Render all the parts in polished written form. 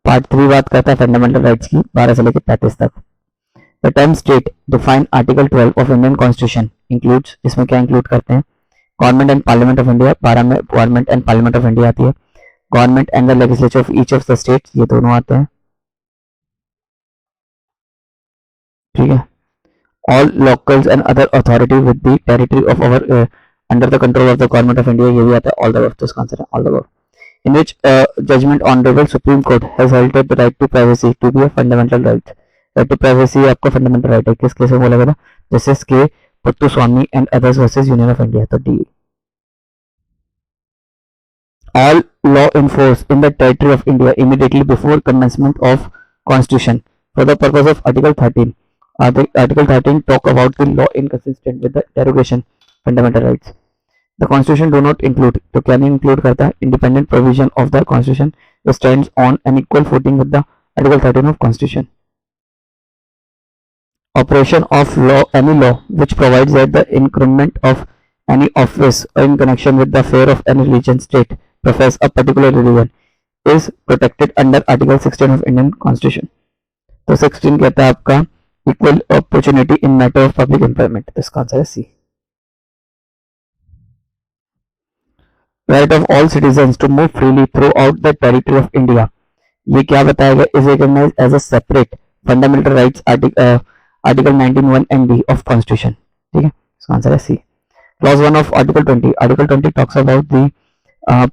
Part 3 बात करता है फंडामेंटल राइट्स की 12 से लेकर 35 तक। The term state define article 12 of Indian constitution includes, इसमें क्या इंक्लूड करते हैं? Government and parliament of India, 12 में government and parliament of India आती है। Government and the legislature of each of the states, ये दोनों आते हैं, ठीक है। All locals and other authority with the territory of our under the control of the government of India, ये भी आता है। ऑल द अबव, तो इसका आंसर है all the above. In which judgment honorable Supreme Court has held that the right to privacy to be a fundamental right. Right to privacy आपका fundamental right है। किस केस में बोला गया था? Justice K Puttaswamy and others versus union of India, तो D. All law enforced in the territory of India immediately before commencement of constitution for the purpose of Article 13. Article 13 talk about the law inconsistent with the derogation fundamental rights. The constitution do not include, तो क्या नहीं include करता है? independent provision of the constitution which stands on an equal footing with the article 13 of constitution. Operation of law, any law which provides that the increment of any office in connection with the affair of any religion, state, profess a particular religion is protected under article 16 of Indian constitution. तो 16 कहता है आपका equal opportunity in matter of public employment, तो इसका answer है सी। Right of all citizens to move freely throughout the territory of India, ये क्या बताया गया? is recognized as a separate fundamental rights article 19(1) and D of constitution, ठीक है, इसका आंसर है सी। clause 1 of article 20, article 20 talks about the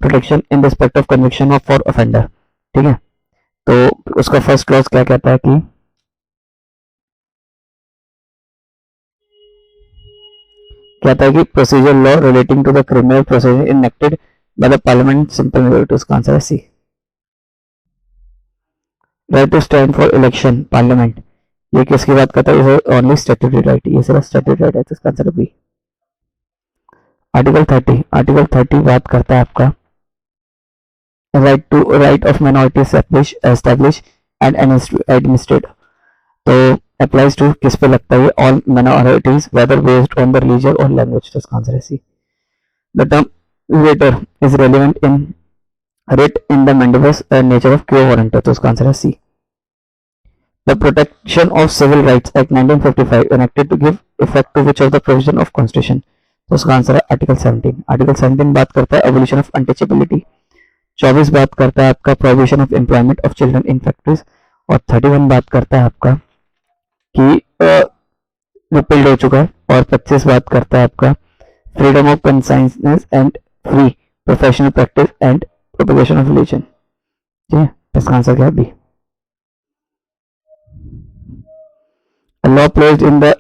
protection in respect of conviction of for offender, ठीक है। तो उसका फर्स्ट क्लॉज क्या कहता है कि कहता है कि procedure law relating to the criminal procedure enacted by the parliament simple majority, उसका आंसर है C. Right to stand for election parliament, ये किसकी बात करता है? ये ओनली स्टैट्यूटरी राइट, ये सिर्फ स्टैट्यूटरी राइट है, तो इसका आंसर है बी। आर्टिकल 30, आर्टिकल 30 बात करता है आपका right of minority establish and administrate, तो applies to किस पे लगता है? all minorities whether based on the religion or language, तो इसका आंसर है सी। the term later is relevant in writ in the manifest nature of quo warranto, तो इसका आंसर है सी। the protection of civil rights act 1955 enacted to give effect to which of the provision of constitution, तो उसका answer है article 17। Article 17 बात करता है abolition of untouchability, 24 बात करता है आपका prohibition of employment of children in factories, और 31 बात करता है आपका कि रिपील्ड हो चुका है, और 25 बात करता है आपका freedom of conscience and free professional practice and propagation of religion, ठीक है, इसका आंसर क्या है? B. Law placed in the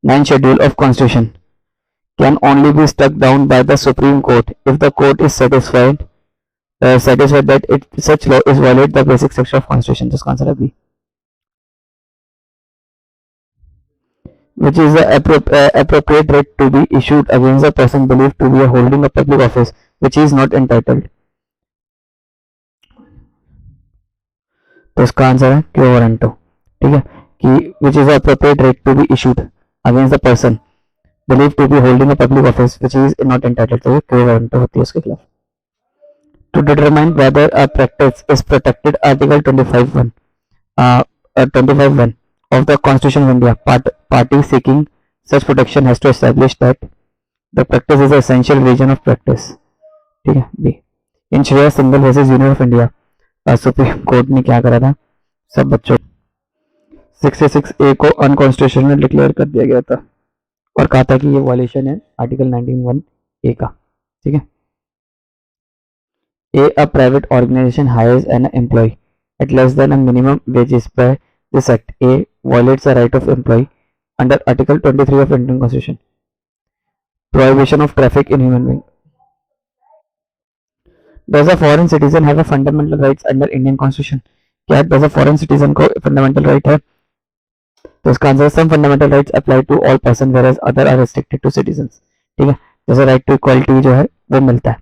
9th schedule of constitution can only be struck down by the Supreme Court if the court is satisfied that such law is violate the basic section of constitution, जिसका answer है B. which is the appropriate rate to be issued against the person believed to be holding a public office which is not entitled, तो इसका answer है क्यो warranto, ठीक है, कि which is the appropriate rate to be issued against the person believed to be holding a public office which is not entitled, तो ये क्यो वारंटो होती है उसके खिलाफ। to determine whether a practice is protected, article 25(1) of the Constitution of India, party seeking such protection has to establish that the practice is an essential region of practice, ठीक है, B. In Shreya Singhal versus union of India, supreme court ने क्या करा था? सब बच्चों 66A को unconstitutional declare कर दिया गया था और कहा था कि ये वायलेशन है आर्टिकल 19(1) का, ठीक है। A private organization hires an employee at less than a minimum wages by this act. A violates the right of employee under Article 23 of Indian Constitution. Prohibition of traffic in human being. Does a foreign citizen have a fundamental rights under Indian Constitution? क्या does a foreign citizen को fundamental right है? तो इसका answer some fundamental rights apply to all person whereas other are restricted to citizens, ठीक है। जैसे right to equality जो है वो मिलता है,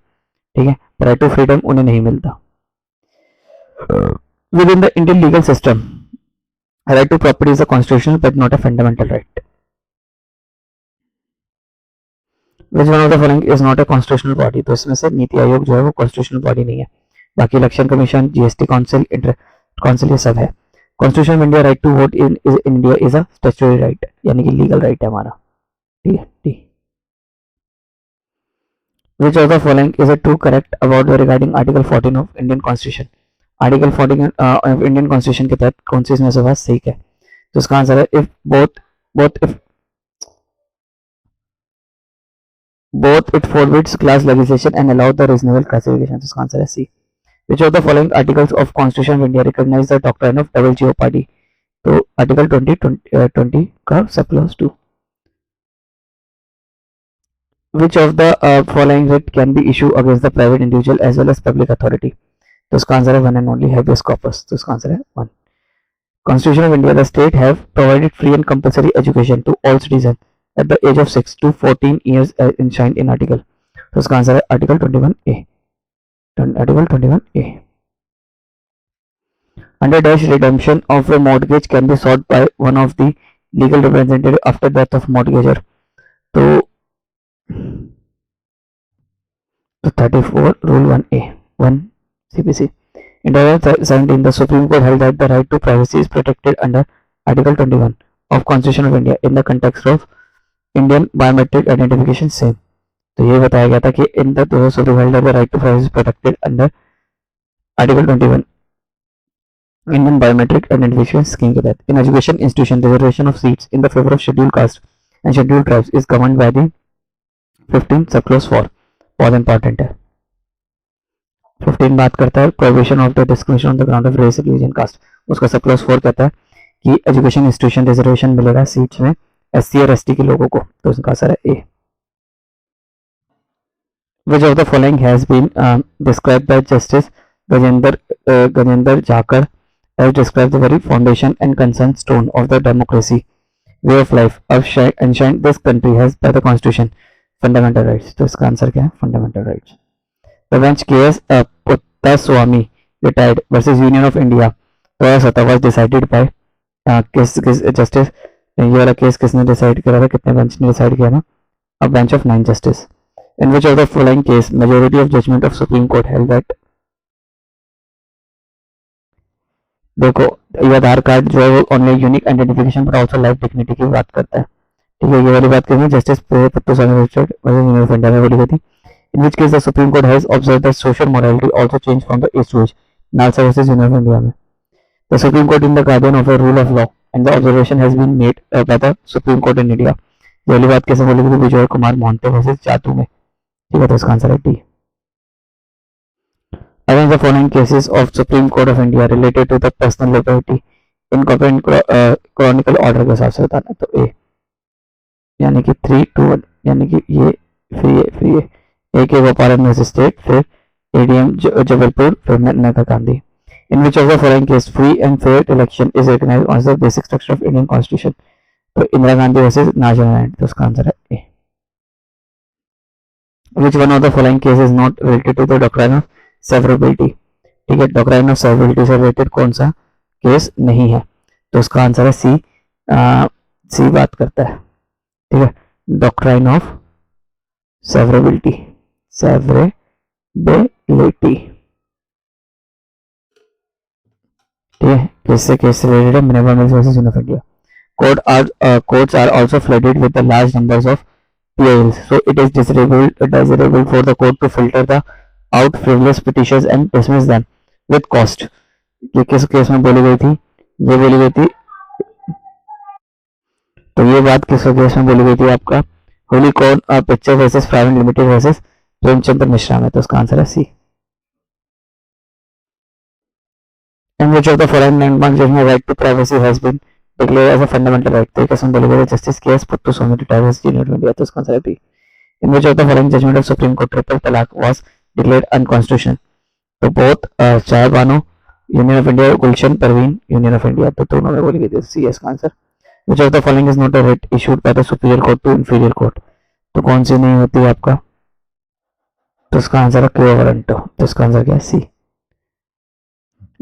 ठीक है, right to freedom उन्हें नहीं मिलता। Within the Indian legal system, right to property is a constitutional but not a fundamental right. Which one of the following is not a constitutional body? तो इसमें से नीति आयोग जो है वो constitutional body नहीं है। बाकी election commission, GST council, council ये सब है। Constitution of India right to vote in India is a statutory right, यानी कि लीगल राइट है हमारा, ठीक है। T Which of the following is a true correct about the regarding Article 14 of Indian Constitution? Article 14 of Indian Constitution के तहत कौन सी इसमें से बात सही है? तो इसका आंसर है if both it forbids class legislation and allow the reasonable classification. तो इसका आंसर है सी। Which of the following articles of Constitution of India recognize the doctrine of double jeopardy? तो आर्टिकल 20 का sub clause 2। Which of the following writ can be issued against the private individual as well as public authority? तो इसका answer है one and only habeas corpus। तो इसका answer है 1। Constitution of India, the state have provided free and compulsory education to all citizens at the age of 6 to 14 years enshrined in article। तो इसका answer है article 21A। Article 21A। Under dash redemption of a mortgage can be sought by one of the legal representative after death of mortgager। तो 34 rule 1A 1 CPC। In 2017, the Supreme Court held that the right to privacy is protected under Article 21 of Constitution of India in the context of Indian biometric identification same। तो ये बताया गया था कि in the Supreme held that the right to privacy is protected under Article 21 Indian biometric identification scheme के तहत। In education institution, reservation of seats in the favor of scheduled caste and scheduled tribes is governed by the 15 subclause 4। बहुत important है। 15 बात करता है prohibition of the discrimination on the ground of race, religion, caste. उसका sub clause 4 कहता है कि education institution reservation मिलेगा सीट्स में एससी और एसटी के लोगों को। तो उसका आंसर है ए। Which of the following has been described by Justice Gajendra Jakar as described the very foundation and cornerstone of the democracy way of life of enshrined this country has by the constitution fundamental rights। तो इसका answer क्या है? Fundamental rights. The bench case Puttaswamy retired versus Union of India 2017 was decided by किस justice. ये वाला case किसने decide करा था? कितने बेंच ने डिसाइड किया था? A bench of 9 justice। In which of the following case majority of judgment of Supreme Court held that। देखो ये आधार कार्ड जो है वो ओनली यूनिक आइडेंटिफिकेशन पर आल्सो लाइफ डिग्निटी की बात करता है, ठीक है। ये वाली बात करेंगे justice Puttaswamy retired versus union of India में बोली गई थी। In which case the Supreme Court has observed that social morality also changed from the age to age। NALSA versus union of India में the Supreme Court in the guardian of a rule of law and the observation has been made by the Supreme Court in India। ये वाली बात कैसे बोली गई? Vijay Kumar Mohanty versus जादू में, ठीक है। तो इसका आंसर है D. Against the following cases of Supreme Court of India related to the personal liberty in chronicle order के हिसाब से बताना। तो ए यानी कि 3 to 1 यानी कि ये फ्री है एक गोपालन मजिस्ट्रेट, फिर एडीएम जबलपुर, फिर Maneka Gandhi. In which of the following case free and fair election is recognized as the basic structure of Indian Constitution? तो इंदिरा गांधी वर्सेस नागालैंड। तो उसका आंसर है ए। Which one of the following cases is not related to the doctrine of severability? ठीक है, doctrine of severability से related कौन सा case नहीं है? तो उसका आंसर है सी। सी बात करता है, ठीक है, डॉक्ट्राइन ऑफ सेवरेबिलिटी। ठीक है, किससे केस रिलेटेड है? Minerva mills versus union of India. Courts are also flooded with the large numbers of PILs, so it is desirable for the court to filter the out frivolous petitions and dismiss them with cost। ये किस case में बोली गई थी? ये बोली गई थी, तो ये बात किस केस में बोली गई थी आपका? Holi corn picture versus private limited versus Premchandra Mishra में। तो उसका आंसर है सी। In which of the following landmark judgment right to privacy has been declared as a fundamental right? तो कैसे बोले गए? Justice K S Puttaswamy retired versus union of India. तो इसका आंसर है B. In which of the following judgment of Supreme Court triple talaq was declared unconstitutional? तो both चाहे Bano union of India, Gulshan Parveen union of India. तो दोनों में बोली गई थी सी इसका answer. Which of the following is not a writ issued by the superior court to inferior court? तो कौन सी नहीं होती है आपका? तो इसका आंसर है क्यो वारंटो। तो इसका आंसर क्या है? सी।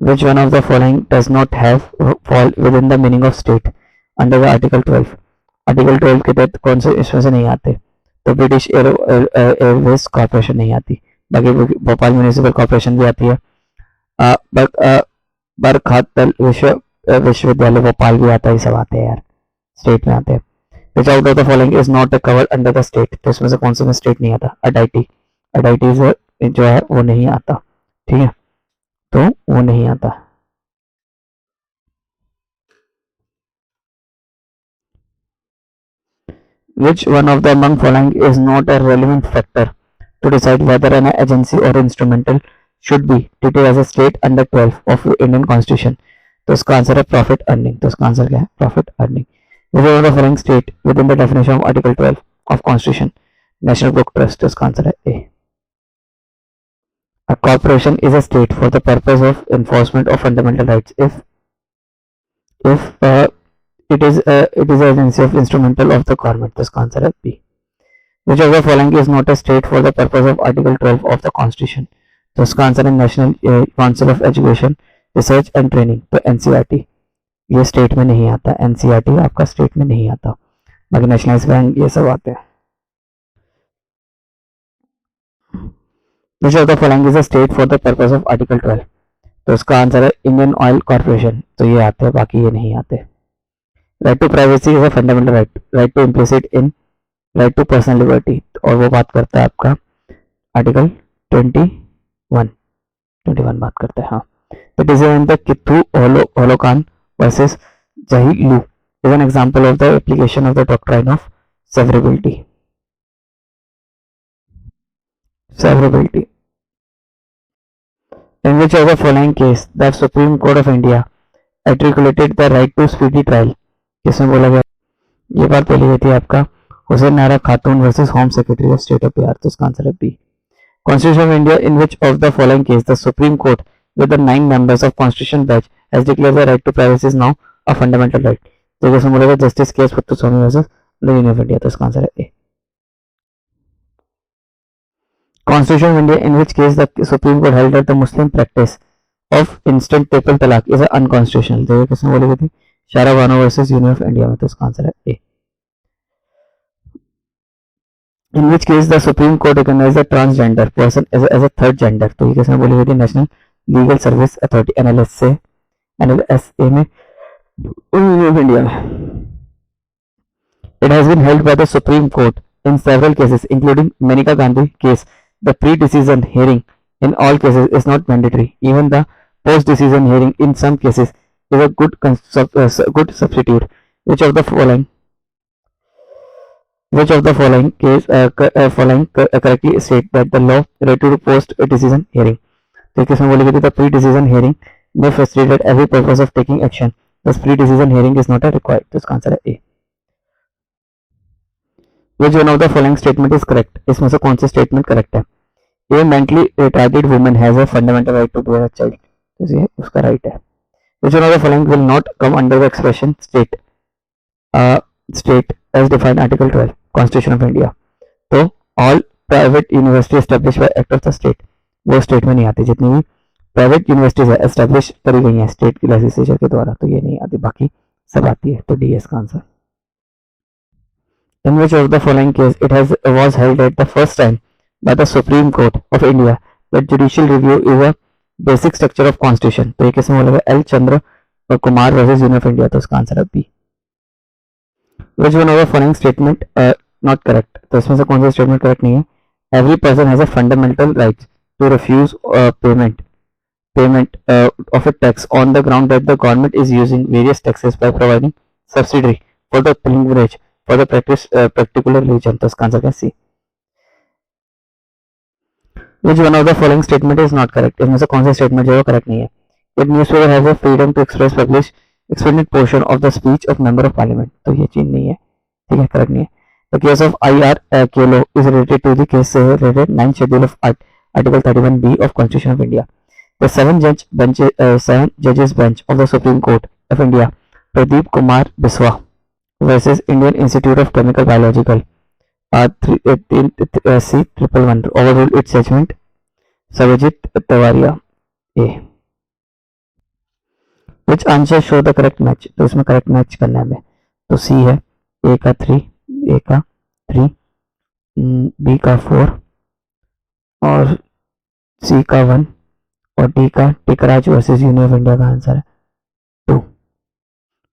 Which one of the following does not have fall within the meaning of state under the Article 12? Article 12 के तहत कौन से इसमें से नहीं आते? तो ब्रिटिश एयरवेज कॉर्पोरेशन नहीं आती, बाकी भोपाल म्यूनिसिपल कॉर्पोरेशन भी आती है, बरखातल विश्वविद्यालय भोपाल भी आता है, ये सब आते हैं यार, स्टेट में आते हैं। विच out of the following is not covered under the state, तो इसमें से कौन से में स्टेट नहीं आता? अडाइटी, अडाइटी जो है वो नहीं आता, ठीक है, तो वो नहीं आता। Which one of the among following is not a relevant factor to decide whether an agency or instrumental should be treated as a state under 12 of Indian Constitution? तो इसका आंसर है प्रॉफिट अर्निंग। तो इसका answer क्या है? Profit earning. Which one of the following state within the definition of Article 12 of Constitution? National Book Trust। तो इसका answer है ए। A corporation is a state for the purpose of enforcement of fundamental rights if it is an agency of instrumental of the government। तो इसका answer है B. Which of the following is not a state for the purpose of Article 12 of the Constitution? तो इसका answer है national council of education research and training. तो NCERT ये state में नहीं आता, एनसीईआरटी आपका स्टेट में नहीं आता, बाकी नेशनलाइज बैंक ये सब आते हैं। Which of the following is a state for the purpose of Article 12? तो इसका आंसर है इंडियन ऑयल कॉर्पोरेशन। तो ये आते हैं, बाकी ये नहीं आते। Right to privacy is a fundamental right, right to implicit in right to personal liberty, और वो बात करता है आपका आर्टिकल 21 बात करता है। हाँ, the decision the Kihoto Hollohan versus Zachillhu is an example of the application of the doctrine of severability. Severability. In which of the following case the Supreme Court of India articulated the right to speedy trial? किसमें बोला गया? ये बात बोली गई थी आपका हुसैन नारा खातून versus home secretary of state of Bihar. तो इसका आंसर है B. Constitution of India in which of the following case the Supreme Court with the 9 members of Constitution bench has declared the right to privacy is now a fundamental right? तो किसमें बोला गया? Justice K S Puttaswamy versus the union of India. तो इसका answer है ए। Constitution of India in which case the Supreme Court held that the Muslim practice of instant triple talaq is unconstitutional। तो ये किसने बोली गई थी? शारा Bano versus union of India में। तो इसका आंसर है ए। In which case the Supreme Court recognized the transgender person as a third gender। तो ये किसने बोली गई थी? National legal service authority NLSA में यूनियन ऑफ इंडिया में। It has been held by the Supreme Court in several cases including Maneka Gandhi case the pre-decision hearing in all cases is not mandatory. Even the post-decision hearing in some cases is a good substitute. Which of the following case correctly state that the law related to post-decision hearing? तो किसमें बोली गई थी? The pre-decision hearing may facilitate every purpose of taking action. Thus pre-decision hearing is not required। तो इसका answer है ए। Which one of the following statement is correct? इसमें से कौन सी स्टेटमेंट करेक्ट है? A mentally retarded woman has a fundamental right to bear a child। तो ये उसका राइट है। Which one of the following will not come under the expression state as defined Article 12 Constitution of India? तो all private university established by act of the state वो state में नहीं आती। जितनी भी प्राइवेट यूनिवर्सिटीज है establish करी गई हैं स्टेट की लेजिस्लेचर के द्वारा, तो ये नहीं आती, बाकी सब आती है। तो डी है इसका answer. In which of the following case it was held at the first time by the Supreme Court of India that judicial review is a basic structure of constitution? तो ये किसमें बोला गया? L Chandra Kumar versus union of India. तो इसका answer है B. Which one of the following statement not correct? तो इसमें से कौन सा स्टेटमेंट करेक्ट नहीं है? Every person has a fundamental right to refuse payment of a tax on the ground that the government is using various taxes by providing subsidy for the pilgrimage for the particular religion। तो इसका answer है सी। Which one of the following statement is not correct? इसमें से कौन सा statement जो है correct नहीं है? That newspaper has a freedom to express publish expanded portion of the speech of member of parliament। तो ये चीज नहीं है, ठीक है, करेक्ट नहीं है। The case of IR Kelo is related to the case related 9th schedule of Article 31B of Constitution of India. The 7 judges bench of the Supreme Court of India, Pradeep Kumar Biswa versus Indian Institute of Chemical Biological C111 overruled its judgment. Savajit Tavaria A. Which answer show the correct match? तो इसमें correct match करना है हमें, तो सी है। ए का 3, ए का 3, B का 4 और सी का 1 और डी का टिकराज वर्सेस यूनियन ऑफ इंडिया का आंसर है 2.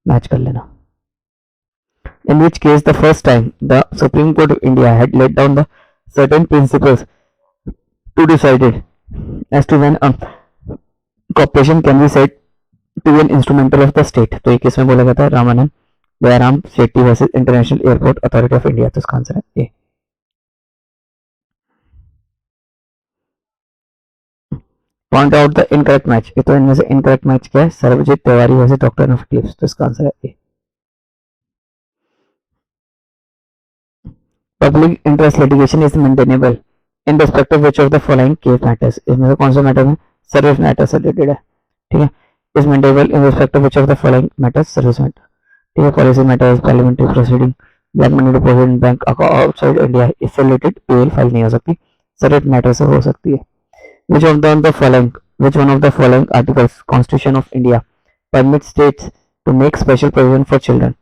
मैच कर लेना. In which case the first time the Supreme Court of India had laid down the certain principles to decide as to when a corporation can be said to be an instrumental of the state. तो ये case में बोला गया था Ramanand Dayaram Shetty versus international airport authority of India. तो इसका answer है A. Point out the incorrect match. ये तो इनमें से इनकरेक्ट मैच क्या है? Sarvjit Tiwari versus doctor of cliffs. तो इसका आंसर है A. Public interest litigation is maintainable in respect of which of the following case matters. इसमें से कौन सा मैटर में सर्विस मैटर से रिलेटेड है? ठीक है. Is maintainable in respect of which of the following matters? Service matter. ठीक है. Policy matters, parliamentary proceeding, black money deposit in bank outside India, इससे रिलेटेड पीएल फाइल नहीं हो सकती, सर्विस मैटर से हो सकती है. Which one of the following articles Constitution of India permits states to make special provision for children?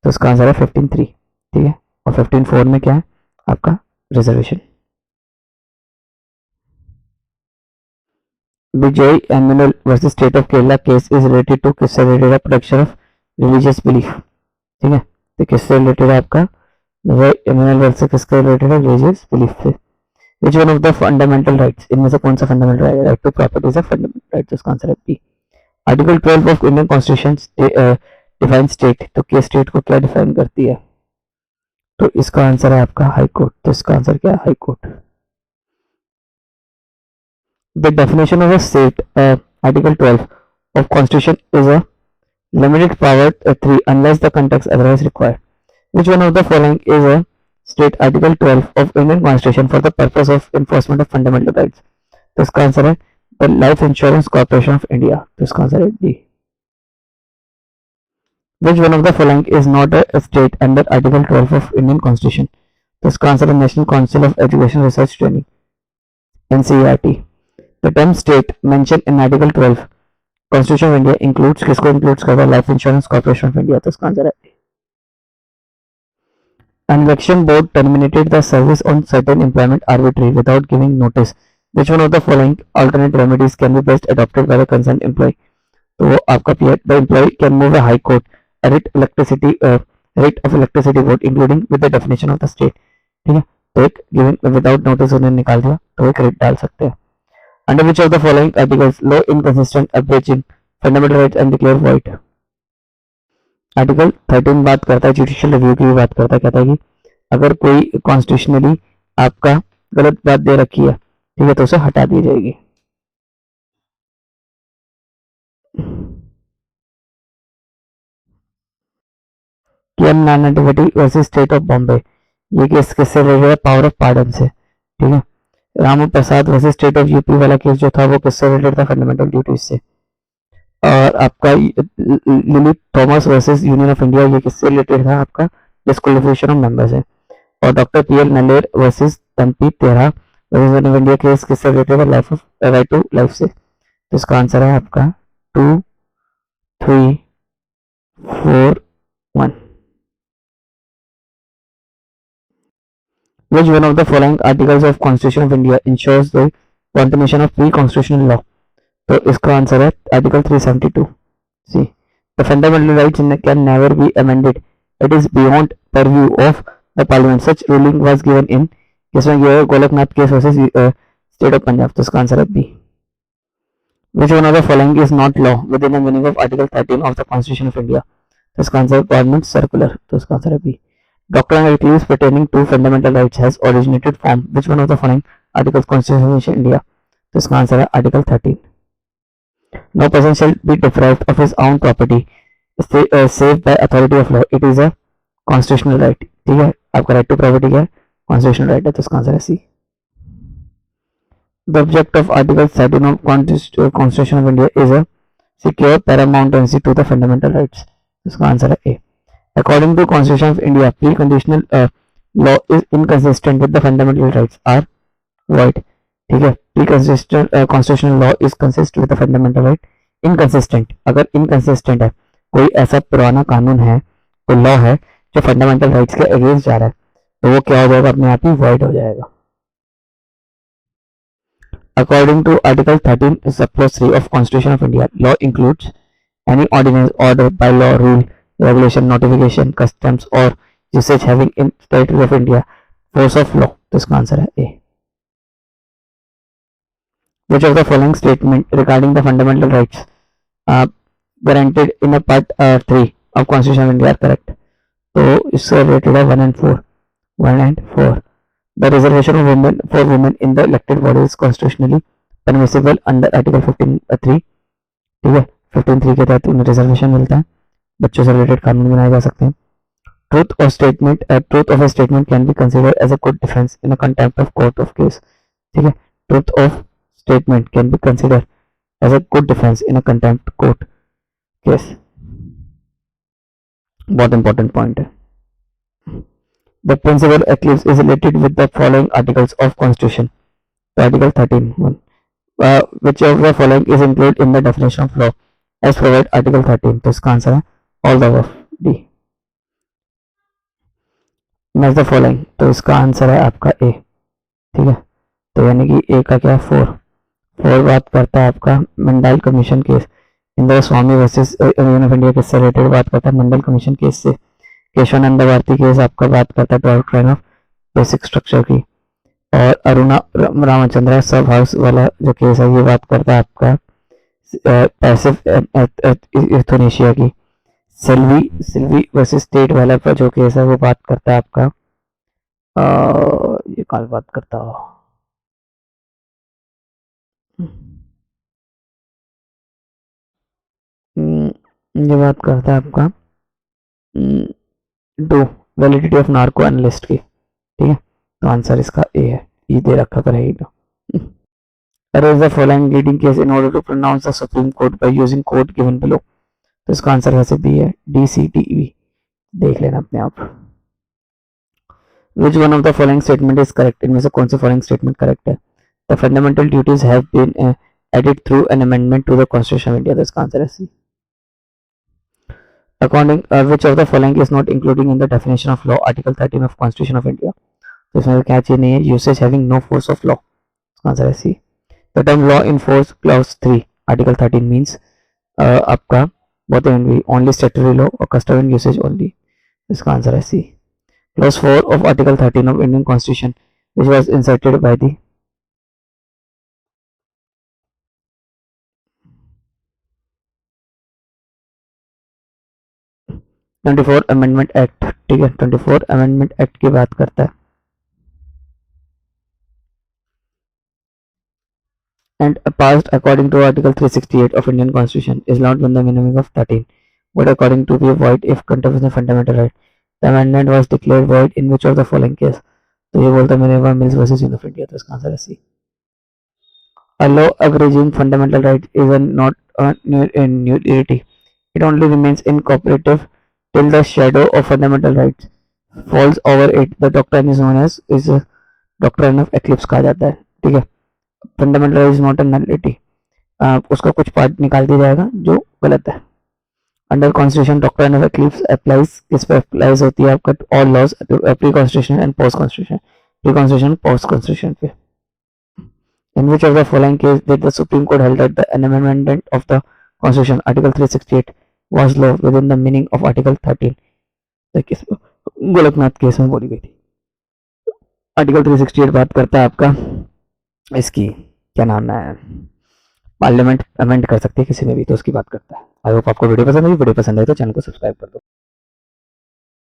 तो इसका आंसर है 15(3). ठीक है. और 15(4) में क्या है आपका? Reservation. Vijay Emmanuel versus state of Kerala case is related to किससे रिलेटेड है? Protection of religious belief. ठीक है. तो किससे रिलेटेड है आपका? विजय एनुअल वर्सेस किससे रिलेटेड है? रिलीजियस बिलीफ से. Which one of the fundamental rights? इनमें से कौन सा fundamental right? Right to property is a fundamental right. इसका आंसर है B. Article 12 of Indian constitution define state. तो क्या स्टेट को क्या डिफाइन करती है? तो इसका आंसर है आपका हाई कोर्ट. तो इसका आंसर क्या है? High court. The definition of a state, article 12 of constitution is a limited power 3 unless the context otherwise required. Which one of the following is a state? Article 12 of Indian Constitution for the purpose of enforcement of fundamental rights. तो इसका answer है the Life Insurance Corporation of India. तो इसका answer है D. Which one of the following is not a state under Article 12 of Indian Constitution? तो इसका answer है National Council of Education Research Training, NCERT. The term state mentioned in Article 12 Constitution of India includes, किसको includes करता है? Life Insurance Corporation of India. तो इसका answer है An election board terminated the service on certain employment arbitrarily without giving notice. Which one of the following alternate remedies can be best adopted by the concerned employee? तो वो आपका the employee can move a high court a writ of electricity board including with the definition of the state. ठीक है. तो एक giving without notice उन्हें निकाल दिया तो एक writ डाल सकते हैं. Under which of the following articles law inconsistent abridging fundamental rights and declare void? Article 13 बात करता है जुडिशियल रिव्यू की भी बात करता है. कहता है कि अगर कोई कॉन्स्टिट्यूशनली आपका गलत बात दे रखी है, ठीक है, तो उसे हटा दी जाएगी. KM Nanavati versus state of Bombay. ये केस किससे रिलेटेड है? पावर ऑफ पार्डन से. ठीक है. रामू प्रसाद वर्सेस स्टेट ऑफ यूपी वाला केस जो था वो किससे रिलेटेड था? फंडामेंटल ड्यूटीज से. और आपका lily Thomas versus union of India ये किससे रिलेटेड था? आपका डिस्क्वालिफिकेशन ऑफ मेंबर्स है. और डॉक्टर पीएल नलेर वर्सेस तंपी तेरा versus union of India case किससे रिलेटेड है? Life of right to life से. तो इसका आंसर है आपका 2, 3, 4, 1. Which one of the following articles of Constitution of India ensures the continuation of pre-constitutional law? तो इसका आंसर है article 372. See, the fundamental rights can never be amended. It is beyond purview of the parliament. Such ruling was given in किसमें ये है? Golaknath case versus state of Punjab. तो इसका answer है B. Which one of the following is not law within the meaning of Article 13 of the Constitution of India? तो इसका answer है government circular. तो इसका आंसर है B. Doctrine and claims pertaining to fundamental rights has originated from which one of the following articles Constitution of India? तो इसका answer है article 13. No person shall be deprived of his own property save by authority of law. It is a constitutional right. ठीक है. आपका right to property क्या है? Constitutional right है. तो इसका आंसर है सी. The object of Article 13 of Constitution of India is a secure paramountcy to the fundamental rights. इसका आंसर है ए. According to Constitution of India, preconditional law is inconsistent with the fundamental rights are void. ठीक है. Constitutional law is consistent with the fundamental right. Inconsistent, अगर inconsistent है, कोई ऐसा पुराना कानून है, कोई लॉ है जो फंडामेंटल राइट्स के अगेंस्ट जा रहा है, तो वो क्या हो जाएगा? अपने आप ही void हो जाएगा. According to Article 13, Sub Clause 3 of Constitution of India, law includes any ordinance, order, bylaw, rule, regulation, notification, customs or usage having in territory of India force of law. तो इसका आंसर है A. Which of the following statement regarding the fundamental rights guaranteed in a part 3 of Constitution of India are correct? तो इससे related है 1 and 4. 1 and 4. The reservation of women for women in the elected body is constitutionally permissible under Article 15(3). ठीक है, 15(3) के तहत उन्हें reservation मिलता है, बच्चों से रिलेटेड कानून बनाए जा सकते हैं. Truth of a statement can be considered as a good defense in a contempt of court of case. ठीक है, truth of statement can be considered as a good defense in a contempt court case. बहुत important point है. The principal eclipse is related with the following articles of Constitution. Article 13(1). Which of the following is included in the definition of law as provided Article 13? तो इसका answer है all the above. D. Match the following. तो इसका answer है आपका A. ठीक है, तो यानी कि A का क्या है 4 बात करता है आपका Mandal commission case. Indira Swami versus union of India case से रिलेटेड बात करता है मंडल कमीशन केस से. केशवानंद भारती केस आपका बात करता है डॉक्ट्राइन ऑफ बेसिक स्ट्रक्चर की. और अरुणा रामचंद्र सब हाउस वाला जो केस है ये बात करता है आपका पैसिव यूथनेशिया की. सिल्वी वर्सेस स्टेट वाला का जो केस है वो बात करता है आपका ये कल बात करता हो ये बात करता है आपका वैलिडिटी ऑफ नार्को एनालिस्ट की. ठीक है, तो आंसर इसका ए है. ये दे रखा रहेगा. Arrange the following leading case in order to pronounce the Supreme Court by using code given below. तो इसका आंसर वैसे बी है. DCTV देख लेना अपने आप. Which one of the following statement is correct? इनमें से कौन से following statement correct है? The fundamental duties have been added through an amendment to the Constitution of India. तो इसका आंसर है C. According which of the following is not including in the definition of law Article 13 of Constitution of India? तो इसमें क्या चीज नहीं है? Usage having no force of law. इसका आंसर है C. The term law in force clause 3 Article 13 means आपका both only statutory law or customary usage only. इसका आंसर है C. Clause 4 of Article 13 of Indian Constitution which was inserted by the '24 Amendment Act. ठीक है, 24 Amendment Act की बात करता है. And passed according to Article 368 of Indian Constitution is allowed when the minimum of 13 would according to be void if contempt of the fundamental right. The amendment was declared void in which of the following case? तो ये बोलता है Minerva Mills versus Union of India. तो इसका answer है C. A law abridging fundamental right is not a nullity. It only remains incooperative till the shadow of fundamental rights falls over it. The doctrine is known as doctrine of eclipse कहा जाता है. ठीक है, fundamental right is not a nullity. उसका कुछ part निकाल दिया जाएगा जो गलत है. Under constitution doctrine of eclipse applies. किस पे अप्लाइज होती है आपका? All laws pre constitution and post constitution. Pre constitution post constitution पे. In which of the following case did the supreme court held that the amendment of the constitution article 368 was law within the meaning of article 13. किस Golaknath case में बोली गई थी. Article 368 बात करता है आपका इसकी क्या नाम है पार्लियामेंट अमेंड कर सकती है किसी में भी, तो उसकी बात करता है. आई होप आपको वीडियो पसंद आई. वीडियो पसंद आई तो चैनल को सब्सक्राइब कर दो.